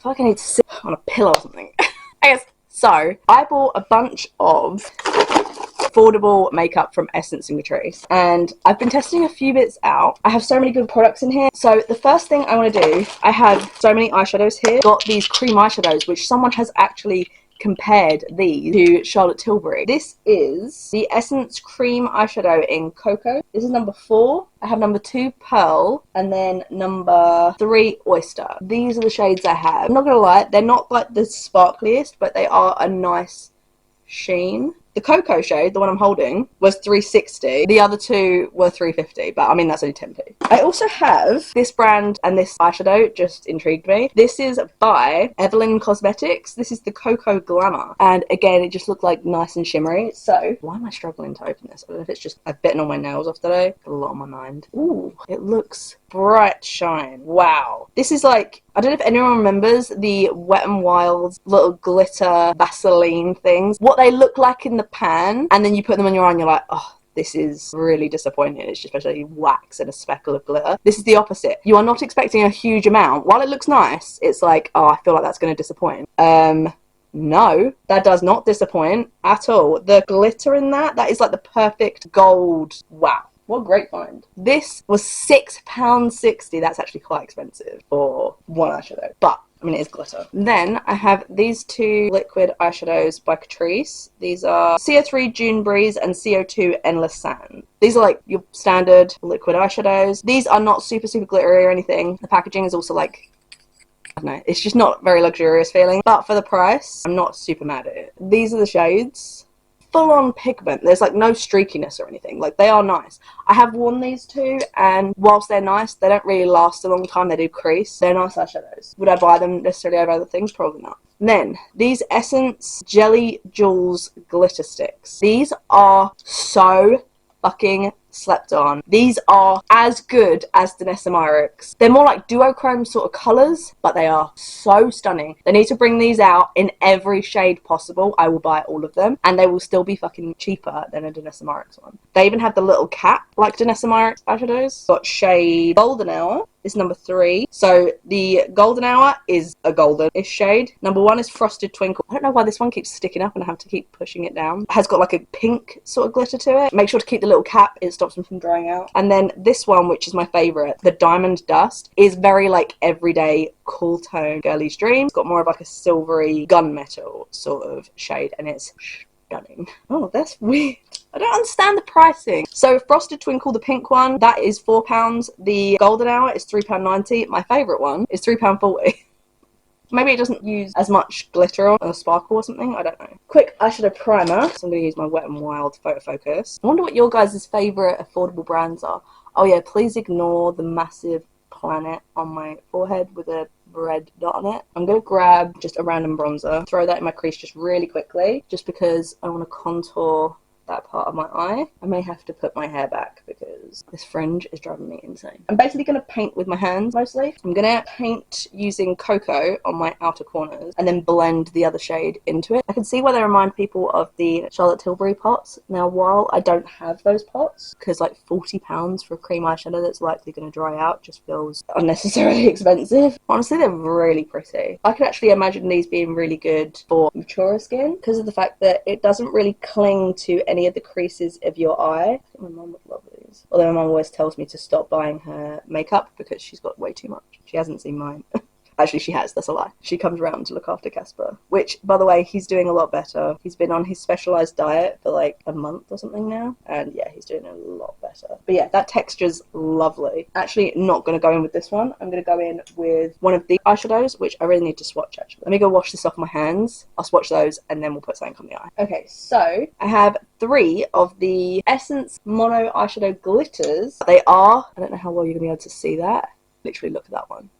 feel like I need to sit on a pillow or something. I guess. So, I bought a bunch of affordable makeup from Essence and Catrice, and I've been testing a few bits out. I have so many good products in here. So the first thing I want to do, I have so many eyeshadows here. Got these cream eyeshadows, which someone has actually compared these to Charlotte Tilbury. This is the Essence cream eyeshadow in Cocoa. This is number 4. I have number 2 Pearl, and then number 3 Oyster. These are the shades I have. I'm not gonna lie, they're not like the sparkliest, but they are a nice sheen. The Cocoa shade, the one I'm holding, was $3.60. The other 2 were $3.50, but I mean, that's only 10p. I also have this brand, and this eyeshadow just intrigued me. This is by Evelyn Cosmetics. This is the Cocoa Glamour. And again, it just looked like nice and shimmery. So, why am I struggling to open this? I don't know if it's just I've bitten all my nails off today. Got a lot on my mind. Ooh, it looks bright shine. Wow. This is like, I don't know if anyone remembers the Wet n Wild's little glitter Vaseline things. What they look like in the pan, and then you put them on your eye and you're like, oh, this is really disappointing. It's just especially wax and a speckle of glitter. This is the opposite. You are not expecting a huge amount. While it looks nice, it's like, oh, I feel like that's going to disappoint. No, that does not disappoint at all. The glitter in that is like the perfect gold. Wow. What a great find. This was £6.60. That's actually quite expensive for one eyeshadow, but I mean, it is glitter. Then I have these 2 liquid eyeshadows by Catrice. These are CO3 Dune Breeze and CO2 Endless Sand. These are like your standard liquid eyeshadows. These are not super glittery or anything. The packaging is also like, I don't know, it's just not very luxurious feeling. But for the price, I'm not super mad at it. These are the shades. Full on pigment. There's like no streakiness or anything. Like, they are nice. I have worn these 2, and whilst they're nice, they don't really last a long time. They do crease. They're nice eyeshadows. Would I buy them necessarily over other things? Probably not. Then these Essence Jelly Jewels glitter sticks. These are so fucking slept on. These are as good as the Nessamyrix. They're more like duochrome sort of colours, but they are so stunning. They need to bring these out in every shade possible. I will buy all of them, and they will still be fucking cheaper than a Nessamyrix one. They even have the little cap like Nessamyrix eyeshadows. Got shade Golden Hour. Is number 3. So the Golden Hour is a golden-ish shade. Number 1 is Frosted Twinkle. I don't know why this one keeps sticking up and I have to keep pushing it down. It has got like a pink sort of glitter to it. Make sure to keep the little cap. It stops them from drying out. And then this one, which is my favourite, the Diamond Dust, is very like everyday cool tone girly's dream. It's got more of like a silvery gunmetal sort of shade, and it's stunning. Oh, that's weird. I don't understand the pricing. So Frosted Twinkle, the pink one, that is £4. The Golden Hour is £3.90. My favourite one is £3.40. Maybe it doesn't use as much glitter or sparkle or something. I don't know. Quick eyeshadow primer. So I'm going to use my Wet n Wild Photo Focus. I wonder what your guys' favourite affordable brands are. Oh yeah, please ignore the massive planet on my forehead with a red dot on it. I'm going to grab just a random bronzer. Throw that in my crease just really quickly. Just because I want to contour that part of my eye. I may have to put my hair back because this fringe is driving me insane. I'm basically going to paint with my hands mostly. I'm going to paint using Cocoa on my outer corners and then blend the other shade into it. I can see why they remind people of the Charlotte Tilbury pots. Now, while I don't have those pots, because like £40 for a cream eyeshadow that's likely going to dry out just feels unnecessarily expensive. Honestly, they're really pretty. I could actually imagine these being really good for maturer skin because of the fact that it doesn't really cling to any of the creases of your eye. I think my mum would love these. Although my mum always tells me to stop buying her makeup because she's got way too much. She hasn't seen mine. Actually, she has. That's a lie. She comes around to look after Casper, which, by the way, he's doing a lot better. He's been on his specialised diet for like a month or something now, and yeah, he's doing a lot better. But yeah, that texture's lovely. Actually, not going to go in with this one. I'm going to go in with one of the eyeshadows, which I really need to swatch, actually. Let me go wash this off my hands. I'll swatch those, and then we'll put something on the eye. Okay, so I have 3 of the Essence Mono Eyeshadow Glitters. They are, I don't know how well you're going to be able to see that. Literally, look at that one.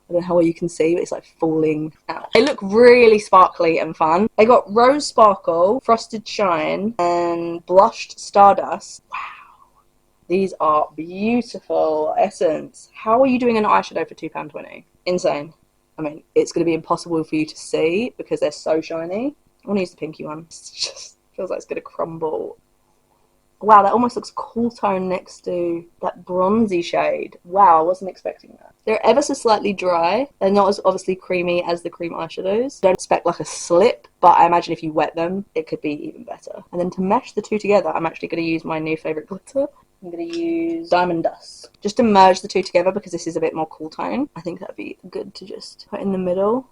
I don't know how well you can see, but it's like falling out. They look really sparkly and fun. They got Rose Sparkle, Frosted Shine, and Blushed Stardust. Wow. These are beautiful. Essence. How are you doing an eyeshadow for £2.20? Insane. I mean, it's going to be impossible for you to see because they're so shiny. I want to use the pinky one. It just feels like it's going to crumble. Wow, that almost looks cool tone next to that bronzy shade. Wow, I wasn't expecting that. They're ever so slightly dry. They're not as obviously creamy as the cream eyeshadows. Don't expect like a slip, but I imagine if you wet them, it could be even better. And then to mesh the two together, I'm actually going to use my new favourite glitter. I'm going to use Diamond Dust. Just to merge the two together because this is a bit more cool tone. I think that'd be good to just put in the middle.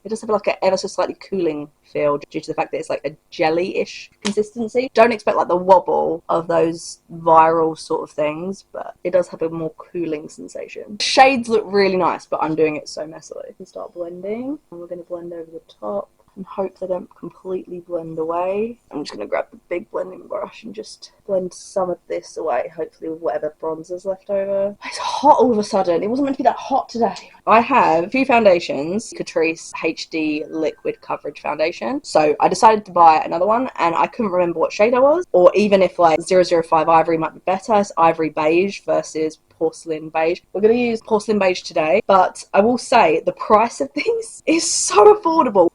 It does have like an ever so slightly cooling feel due to the fact that it's like a jelly-ish consistency. Don't expect like the wobble of those viral sort of things, but it does have a more cooling sensation. Shades look really nice, but I'm doing it so messily. We can start blending, and we're going to blend over the top and hope they don't completely blend away. I'm just going to grab the big blending brush and just blend some of this away, hopefully with whatever bronzer's left over. It's hot all of a sudden. It wasn't meant to be that hot today. I have two foundations, Catrice HD Liquid Coverage Foundation. So I decided to buy another one, and I couldn't remember what shade I was, or even if like 005 Ivory might be better. It's Ivory Beige versus Porcelain Beige. We're going to use Porcelain Beige today, but I will say the price of these is so affordable.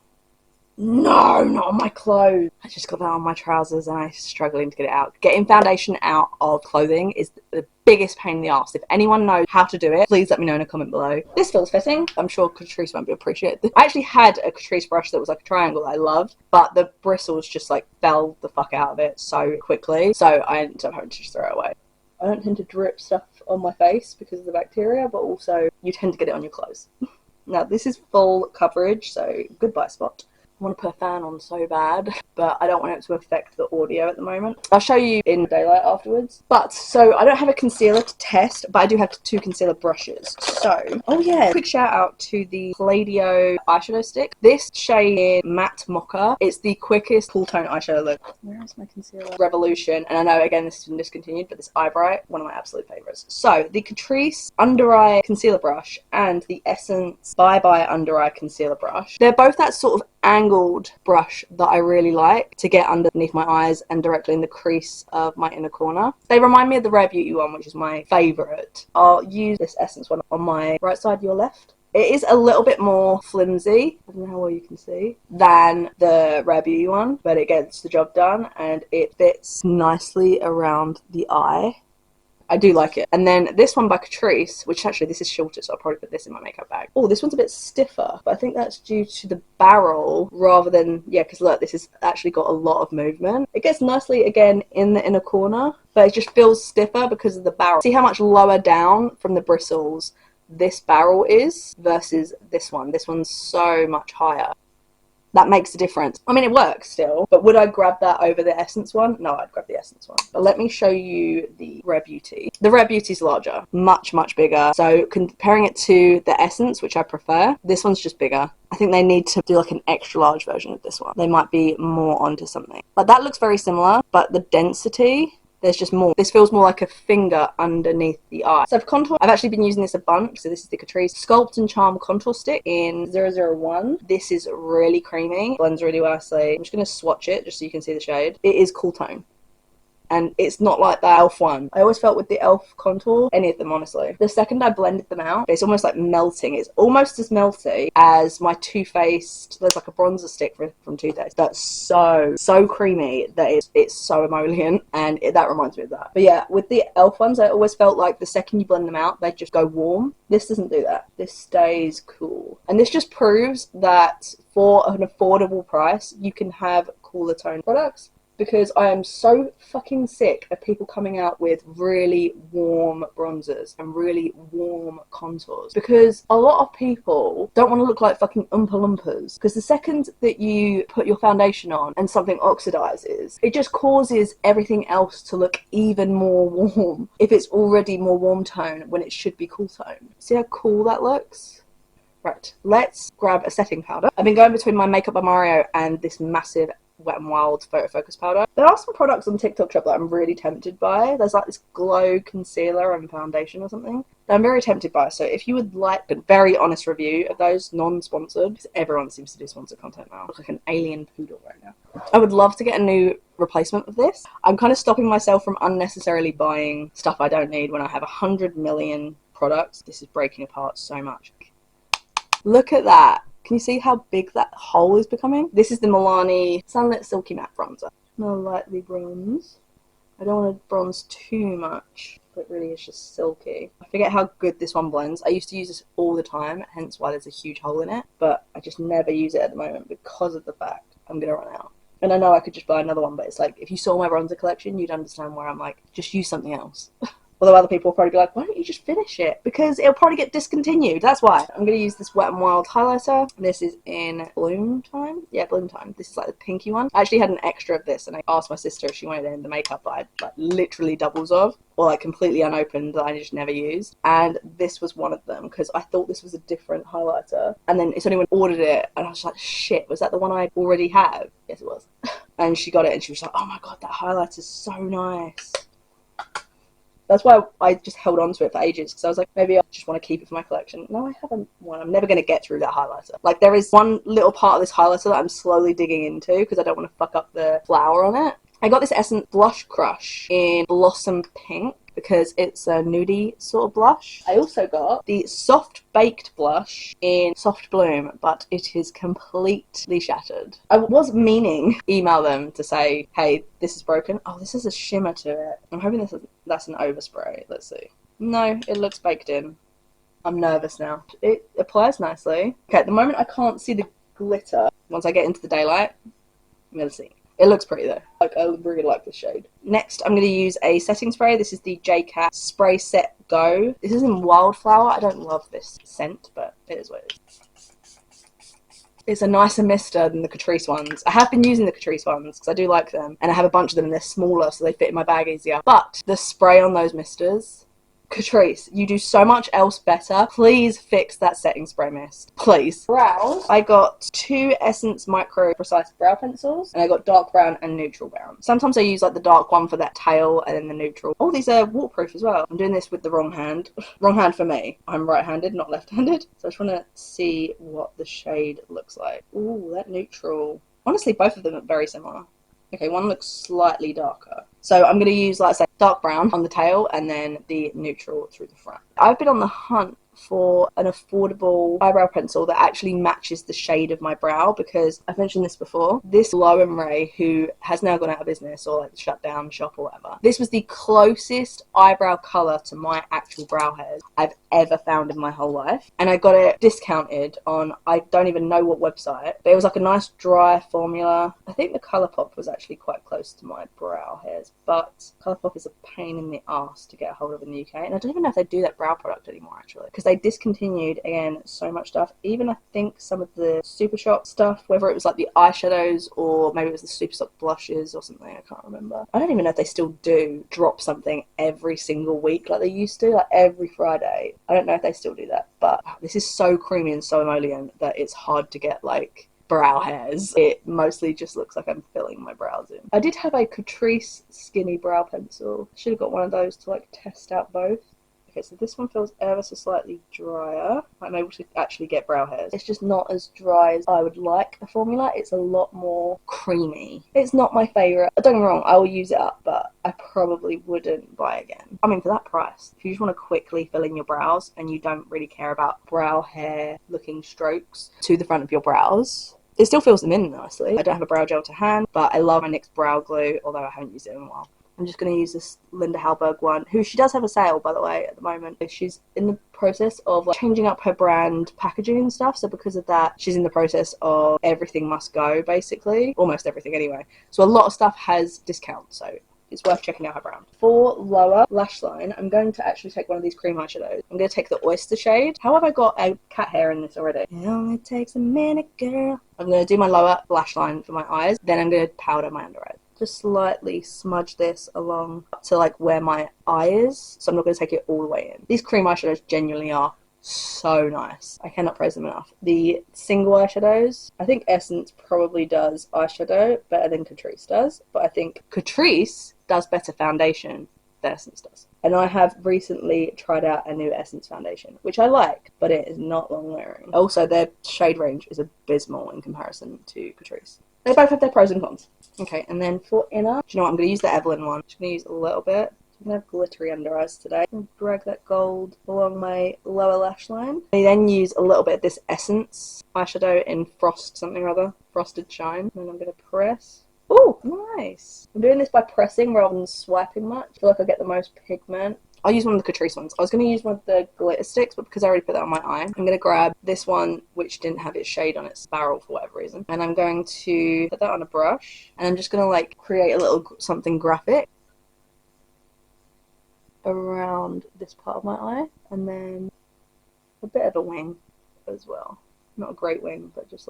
No, not on my clothes. I just got that on my trousers and I'm struggling to get it out. Getting foundation out of clothing is the biggest pain in the arse. If anyone knows how to do it, please let me know in a comment below. This feels fitting. I'm sure Catrice won't be appreciated. I actually had a Catrice brush that was like a triangle that I loved, but the bristles just like fell the fuck out of it so quickly. So I ended up having to just throw it away. I don't tend to drip stuff on my face because of the bacteria, but also you tend to get it on your clothes. Now this is full coverage, so goodbye spot. I want to put a fan on so bad, but I don't want it to affect the audio at the moment. I'll show you in daylight afterwards. But, so I don't have a concealer to test, but I do have two concealer brushes. So, oh yeah, quick shout out to the Palladio eyeshadow stick. This shade Matte Mocha. It's the quickest cool tone eyeshadow look. Where is my concealer? Revolution. And I know, again, this has been discontinued, but this Eye Bright, one of my absolute favourites. So, the Catrice Under Eye Concealer Brush and the Essence Bye Bye Under Eye Concealer Brush. They're both that sort of angled brush that I really like to get underneath my eyes and directly in the crease of my inner corner. They remind me of the Rare Beauty one, which is my favourite. I'll use this Essence one on my right side, your left. It is a little bit more flimsy, I don't know how well you can see, than the Rare Beauty one, but it gets the job done and it fits nicely around the eye. I do like it. And then this one by Catrice, which actually this is shorter, so I'll probably put this in my makeup bag. Oh, this one's a bit stiffer, but I think that's due to the barrel rather than, yeah, because look, this has actually got a lot of movement. It gets nicely, again, in the inner corner, but it just feels stiffer because of the barrel. See how much lower down from the bristles this barrel is versus this one. This one's so much higher. That makes a difference. I mean, it works still, but would I grab that over the Essence one? No, I'd grab the Essence one. But let me show you the Rare Beauty. The Rare Beauty's larger, much, much bigger. So comparing it to the Essence, which I prefer, this one's just bigger. I think they need to do like an extra large version of this one. They might be more onto something. But that looks very similar, but the density, there's just more. This feels more like a finger underneath the eye. So for contour, I've actually been using this a bunch. So this is the Catrice Sculpt and Charm Contour Stick in 001. This is really creamy. Blends really nicely. I'm just going to swatch it just so you can see the shade. It is cool tone. And it's not like the e.l.f. one. I always felt with the e.l.f. contour, any of them honestly, the second I blended them out, it's almost like melting. It's almost as melty as my Too Faced, there's like a bronzer stick from Too Faced that's so creamy that it's so emollient, and that reminds me of that. But yeah, with the e.l.f. ones, I always felt like the second you blend them out, they just go warm. This doesn't do that. This stays cool. And this just proves that for an affordable price, you can have cooler tone products. Because I am so fucking sick of people coming out with really warm bronzers and really warm contours. Because a lot of people don't want to look like fucking Oompa Loompas. Because the second that you put your foundation on and something oxidizes, it just causes everything else to look even more warm. If it's already more warm tone when it should be cool tone. See how cool that looks? Right, let's grab a setting powder. I've been going between my Makeup by Mario and this massive Wet n Wild photo focus powder. There are some products on TikTok shop that I'm really tempted by. There's like this glow concealer and foundation or something that I'm very tempted by. So if you would like a very honest review of those, non-sponsored, because everyone seems to do sponsored content now. I look like an alien poodle right now. I would love to get a new replacement of this. I'm kind of stopping myself from unnecessarily buying stuff I don't need when I have 100 million products. This is breaking apart so much. Look at that. Can you see how big that hole is becoming? This is the Milani Sunlit Silky Matte Bronzer. Now lightly bronze. I don't want to bronze too much, but it really is just silky. I forget how good this one blends. I used to use this all the time, hence why there's a huge hole in it, but I just never use it at the moment because of the fact I'm going to run out. And I know I could just buy another one, but it's like, if you saw my bronzer collection, you'd understand where I'm like, just use something else. Although other people will probably be like, why don't you just finish it? Because it'll probably get discontinued. That's why. I'm going to use this Wet n Wild highlighter. This is in Bloom Time. Yeah, Bloom Time. This is like the pinky one. I actually had an extra of this, and I asked my sister if she wanted it in the makeup that I had like literally doubles of, or like completely unopened that I just never used. And this was one of them, because I thought this was a different highlighter. And then it's only when I ordered it, and I was like, shit, was that the one I already have? Yes, it was. And she got it, and she was like, oh my god, that highlighter's so nice. That's why I just held on to it for ages, because I was like, maybe I just want to keep it for my collection. No, I haven't one. I'm never going to get through that highlighter. Like, there is one little part of this highlighter that I'm slowly digging into, because I don't want to fuck up the flower on it. I got this Essence Blush Crush in Blossom Pink, because it's a nudie sort of blush. I also got the Soft Baked Blush in Soft Bloom, but it is completely shattered. I was meaning email them to say, hey, this is broken. Oh, this has a shimmer to it. I'm hoping that's an overspray. Let's see. No, it looks baked in. I'm nervous now. It applies nicely. Okay, at the moment I can't see the glitter. Once I get into the daylight, I'm gonna see. It looks pretty though. Like, I really like this shade. Next, I'm going to use a setting spray. This is the JCat Spray Set Go. This is in Wildflower. I don't love this scent, but it is what it is. It's a nicer mister than the Catrice ones. I have been using the Catrice ones because I do like them, and I have a bunch of them and they're smaller so they fit in my bag easier. But the spray on those misters, Catrice, you do so much else better. Please fix that setting spray mist. Please. Brows. I got two Essence Micro Precise Brow Pencils, and I got dark brown and neutral brown. Sometimes I use like the dark one for that tail and then the neutral. Oh, these are waterproof as well. I'm doing this with the wrong hand. Wrong hand for me. I'm right-handed, not left-handed. So I just want to see what the shade looks like. Ooh, that neutral. Honestly, both of them are very similar. Okay, one looks slightly darker. So I'm going to use, like I say, dark brown on the tail and then the neutral through the front. I've been on the hunt for an affordable eyebrow pencil that actually matches the shade of my brow, because I've mentioned this before. This Low and Ray, who has now gone out of business or like shut down shop or whatever, this was the closest eyebrow colour to my actual brow hairs I've ever found in my whole life. And I got it discounted on, I don't even know what website, but it was like a nice dry formula. I think the Colourpop was actually quite close to my brow hairs, but Colourpop is a pain in the arse to get a hold of in the UK, and I don't even know if they do that brow product anymore actually, because they discontinued again so much stuff. Even I think some of the Super Shop stuff, whether it was like the eyeshadows or maybe it was the Super Shop blushes or something, I can't remember. I don't even know if they still do drop something every single week like they used to, like every Friday. I don't know if they still do that, but this is so creamy and so emollient that it's hard to get like brow hairs. It mostly just looks like I'm filling my brows in. I did have a Catrice skinny brow pencil. Should have got one of those to like test out both. Okay, so this one feels ever so slightly drier. I'm able to actually get brow hairs. It's just not as dry as I would like a formula. It's a lot more creamy. It's not my favourite. Don't get me wrong, I will use it up, but I probably wouldn't buy again. I mean, for that price, if you just want to quickly fill in your brows and you don't really care about brow hair looking strokes to the front of your brows, it still fills them in nicely. I don't have a brow gel to hand, but I love my NYX brow glue, although I haven't used it in a while. I'm just going to use this Linda Hallberg one, who she does have a sale, by the way, at the moment. She's in the process of like changing up her brand packaging and stuff, so because of that, she's in the process of everything must go, basically. Almost everything, anyway. So a lot of stuff has discounts, so it's worth checking out her brand. For lower lash line, I'm going to actually take one of these cream eyeshadows. I'm going to take the Oyster shade. How have I got a cat hair in this already? It only takes a minute, girl. I'm going to do my lower lash line for my eyes, then I'm going to powder my under eyes. Just slightly smudge this along to like where my eye is, so I'm not going to take it all the way in. These cream eyeshadows genuinely are so nice. I cannot praise them enough. The single eyeshadows, I think Essence probably does eyeshadow better than Catrice does, but I think Catrice does better foundation than Essence does. And I have recently tried out a new Essence foundation, which I like, but it is not long wearing. Also, their shade range is abysmal in comparison to Catrice. They both have their pros and cons. Okay, and then for inner, do you know what? I'm going to use the Evelyn one. I'm just going to use a little bit. I'm going to have glittery under eyes today. I'm going to drag that gold along my lower lash line. I then use a little bit of this Essence eyeshadow in Frost something or other. Frosted Shine. And then I'm going to press Oh, nice. I'm doing this by pressing rather than swiping much. I feel like I get the most pigment. I'll use one of the Catrice ones. I was going to use one of the glitter sticks, but because I already put that on my eye, I'm going to grab this one, which didn't have its shade on its barrel for whatever reason. And I'm going to put that on a brush. And I'm just going to like create a little something graphic around this part of my eye. And then a bit of a wing as well. Not a great wing, but just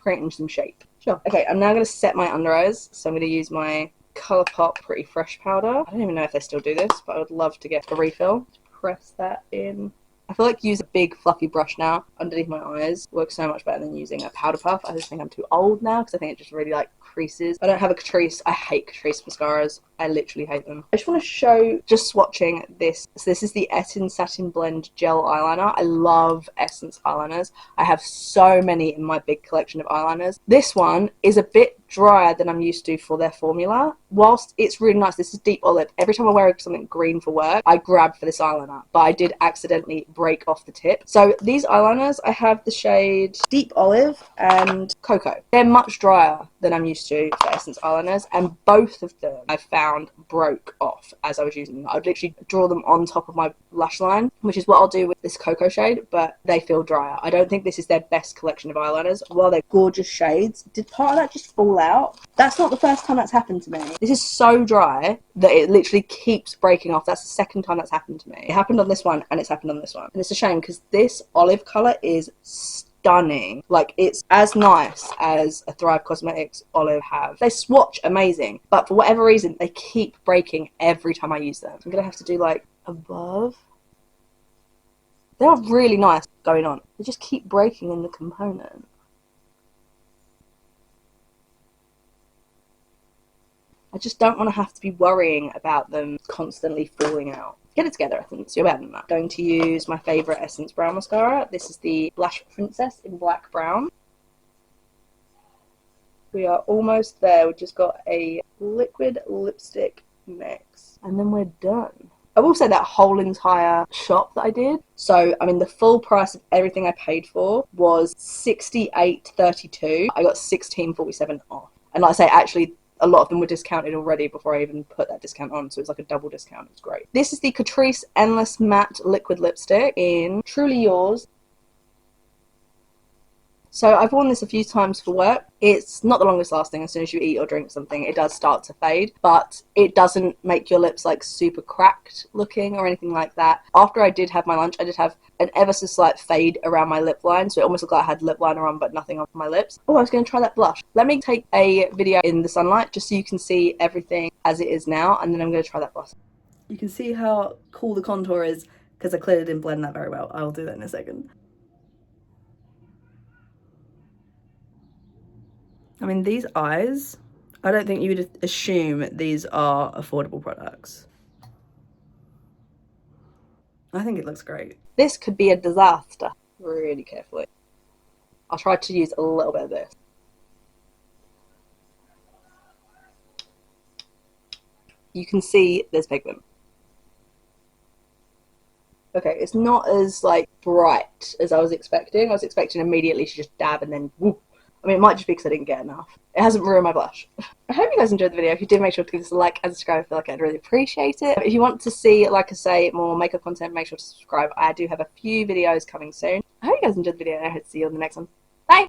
creating some shape. Sure. Okay, I'm now going to set my under eyes. So I'm going to use my Colourpop Pretty Fresh powder. I don't even know if they still do this, but I would love to get a refill. Press that in. I feel like using a big fluffy brush now underneath my eyes works so much better than using a powder puff. I just think I'm too old now because I think it just really like creases. I don't have a Catrice. I hate Catrice mascaras. I literally hate them. I just want to show, just swatching this. So this is the Essence Satin Blend Gel Eyeliner. I love Essence eyeliners. I have so many in my big collection of eyeliners. This one is a bit drier than I'm used to for their formula. Whilst it's really nice, this is deep olive. Every time I wear something green for work, I grab for this eyeliner, but I did accidentally break off the tip. So these eyeliners, I have the shade Deep Olive and Cocoa. They're much drier than I'm used to for Essence eyeliners, and both of them I found broke off as I was using them. I would literally draw them on top of my lash line, which is what I'll do with this Cocoa shade, but they feel drier. I don't think this is their best collection of eyeliners. While they're gorgeous shades, did part of that just fall out? That's not the first time that's happened to me. This is so dry that it literally keeps breaking off. That's the second time that's happened to me. It happened on this one and it's happened on this one. And it's a shame because this olive colour is stunning. Like, it's as nice as a Thrive Cosmetics olive have. They swatch amazing, but for whatever reason, they keep breaking every time I use them. I'm going to have to do like above. They're really nice going on. They just keep breaking in the component. I just don't want to have to be worrying about them constantly falling out. Get it together, Essence. You're better than that. Going to use my favourite Essence Brow Mascara. This is the Blush Princess in Black Brown. We are almost there. We've just got a liquid lipstick mix. And then we're done. I will say that whole entire shop that I did, so I mean the full price of everything I paid for was $68.32. I got $16.47 off. And like I say, actually, a lot of them were discounted already before I even put that discount on, so it's like a double discount. It's great. This is the Catrice Endless Matte Liquid Lipstick in Truly Yours. So I've worn this a few times for work. It's not the longest lasting. As soon as you eat or drink something, it does start to fade, but it doesn't make your lips like super cracked looking or anything like that. After I did have my lunch, I did have an ever so slight fade around my lip line, so it almost looked like I had lip liner on but nothing on my lips. Oh, I was going to try that blush. Let me take a video in the sunlight just so you can see everything as it is now, and then I'm going to try that blush. You can see how cool the contour is because I clearly didn't blend that very well. I'll do that in a second. I mean, these eyes, I don't think you would assume these are affordable products. I think it looks great. This could be a disaster. Really carefully. I'll try to use a little bit of this. You can see there's pigment. Okay, it's not as like bright as I was expecting. I was expecting immediately to just dab and then whoop. I mean, it might just be because I didn't get enough. It hasn't ruined my blush. I hope you guys enjoyed the video. If you did, make sure to give us a like and subscribe. I feel like I'd really appreciate it. If you want to see, like I say, more makeup content, make sure to subscribe. I do have a few videos coming soon. I hope you guys enjoyed the video and I hope to see you on the next one.